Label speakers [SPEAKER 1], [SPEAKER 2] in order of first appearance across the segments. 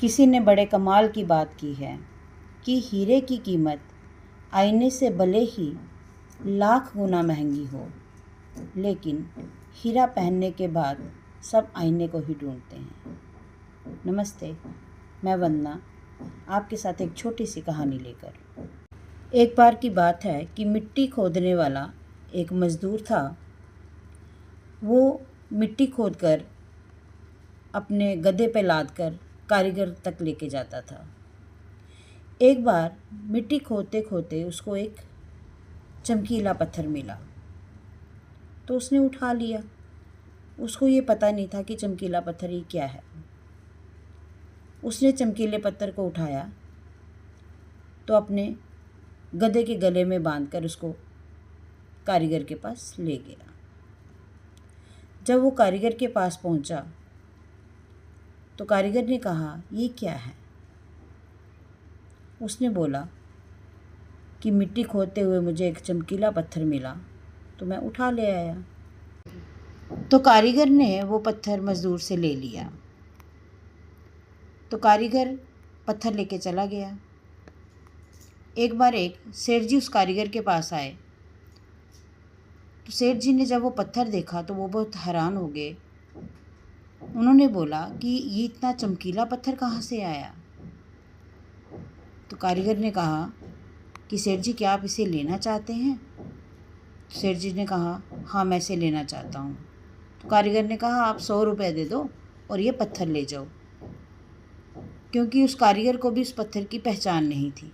[SPEAKER 1] किसी ने बड़े कमाल की बात की है कि हीरे की कीमत आईने से भले ही लाख गुना महंगी हो, लेकिन हीरा पहनने के बाद सब आईने को ही ढूंढते हैं। नमस्ते, मैं वंदना आपके साथ एक छोटी सी कहानी लेकर। एक बार की बात है कि मिट्टी खोदने वाला एक मज़दूर था। वो मिट्टी खोदकर अपने गधे पे लाद कर कारीगर तक लेके जाता था। एक बार मिट्टी खोदते खोदते उसको एक चमकीला पत्थर मिला, तो उसने उठा लिया। उसको ये पता नहीं था कि चमकीला पत्थर ये क्या है। उसने चमकीले पत्थर को उठाया तो अपने गधे के गले में बांधकर उसको कारीगर के पास ले गया। जब वो कारीगर के पास पहुंचा तो कारीगर ने कहा, ये क्या है? उसने बोला कि मिट्टी खोदते हुए मुझे एक चमकीला पत्थर मिला तो मैं उठा ले आया। तो कारीगर ने वो पत्थर मज़दूर से ले लिया। तो कारीगर पत्थर लेके चला गया। एक बार एक सेठ जी उस कारीगर के पास आए। तो सेठ जी ने जब वो पत्थर देखा तो वो बहुत हैरान हो गए। उन्होंने बोला कि ये इतना चमकीला पत्थर कहाँ से आया? तो कारीगर ने कहा कि सेठ जी, क्या आप इसे लेना चाहते हैं? तो सेठ जी ने कहा, हाँ, मैं इसे लेना चाहता हूँ। तो कारीगर ने कहा, आप 100 रुपये दे दो और ये पत्थर ले जाओ, क्योंकि उस कारीगर को भी उस पत्थर की पहचान नहीं थी।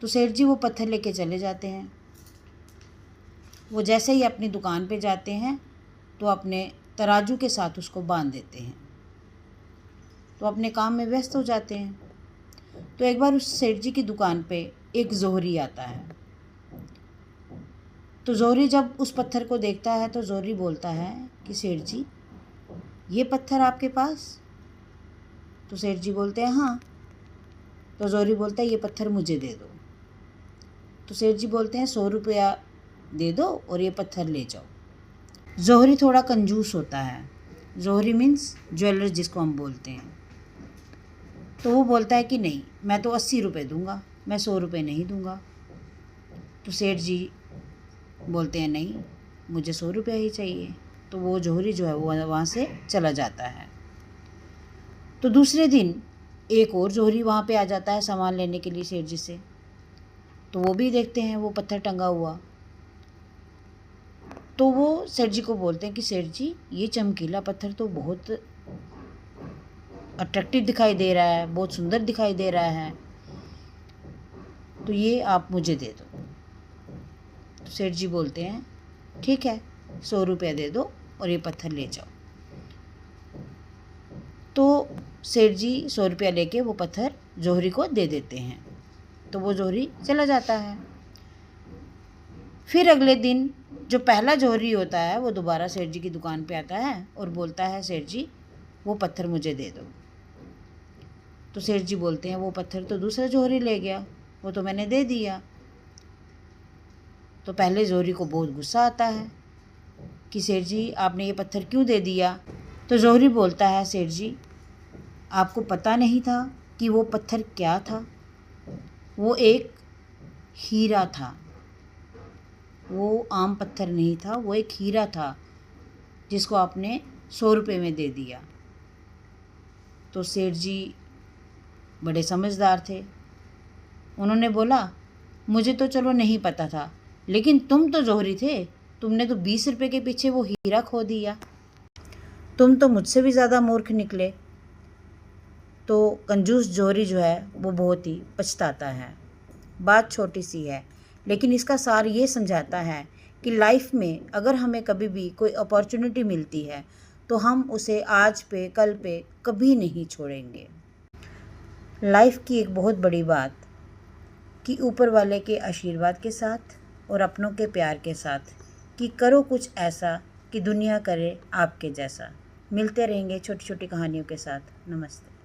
[SPEAKER 1] तो सेठ जी वो पत्थर लेके चले जाते हैं। वो जैसे ही अपनी दुकान पे जाते हैं तो अपने तराजू के साथ उसको बांध देते हैं, तो अपने काम में व्यस्त हो जाते हैं। तो एक बार उस सेठ जी की दुकान पे एक जोहरी आता है। तो जोहरी जब उस पत्थर को देखता है तो जोहरी बोलता है कि सेठ जी, ये पत्थर आपके पास? तो सेठ जी बोलते हैं, हाँ। तो जोहरी बोलता है, ये पत्थर मुझे दे दो। तो सेठ जी बोलते हैं, 100 रुपया दे दो और ये पत्थर ले जाओ। जोहरी थोड़ा कंजूस होता है। जोहरी मीन्स ज्वेलर, जिसको हम बोलते हैं। तो वो बोलता है कि नहीं, मैं तो 80 रुपये दूँगा, मैं 100 रुपये नहीं दूँगा। तो सेठ जी बोलते हैं, नहीं, मुझे 100 रुपया ही चाहिए। तो वो जोहरी जो है वो वहाँ से चला जाता है। तो दूसरे दिन एक और जोहरी वहाँ पे आ जाता है सामान लेने के लिए सेठ जी से। तो वो भी देखते हैं वो पत्थर टंगा हुआ। तो वो सेठ जी को बोलते हैं कि सेठ जी, ये चमकीला पत्थर तो बहुत अट्रैक्टिव दिखाई दे रहा है, बहुत सुंदर दिखाई दे रहा है, तो ये आप मुझे दे दो। तो सेठ जी बोलते हैं, ठीक है, 100 रुपया दे दो और ये पत्थर ले जाओ। तो सेठ जी 100 रुपया लेके वो पत्थर जोहरी को दे देते हैं। तो वो जोहरी चला जाता है। फिर अगले दिन जो पहला जोहरी होता है वो दोबारा सेठ जी की दुकान पे आता है और बोलता है, सेठ जी, वो पत्थर मुझे दे दो। तो सेठ जी बोलते हैं, वो पत्थर तो दूसरा जोहरी ले गया, वो तो मैंने दे दिया। तो पहले जोहरी को बहुत गुस्सा आता है कि सेठ जी, आपने ये पत्थर क्यों दे दिया? तो जोहरी बोलता है, सेठ जी, आपको पता नहीं था कि वो पत्थर क्या था? वो एक हीरा था। वो आम पत्थर नहीं था, वो एक हीरा था जिसको आपने 100 रुपये में दे दिया। तो सेठ जी बड़े समझदार थे। उन्होंने बोला, मुझे तो चलो नहीं पता था, लेकिन तुम तो जोहरी थे, तुमने तो 20 रुपये के पीछे वो हीरा खो दिया। तुम तो मुझसे भी ज़्यादा मूर्ख निकले। तो कंजूस जोहरी जो है वो बहुत ही पछताता है। बात छोटी सी है, लेकिन इसका सार ये समझाता है कि लाइफ में अगर हमें कभी भी कोई अपॉर्चुनिटी मिलती है तो हम उसे आज पे कल पे कभी नहीं छोड़ेंगे। लाइफ की एक बहुत बड़ी बात कि ऊपर वाले के आशीर्वाद के साथ और अपनों के प्यार के साथ कि करो कुछ ऐसा कि दुनिया करे आपके जैसा। मिलते रहेंगे छोटी छोटी कहानियों के साथ। नमस्ते।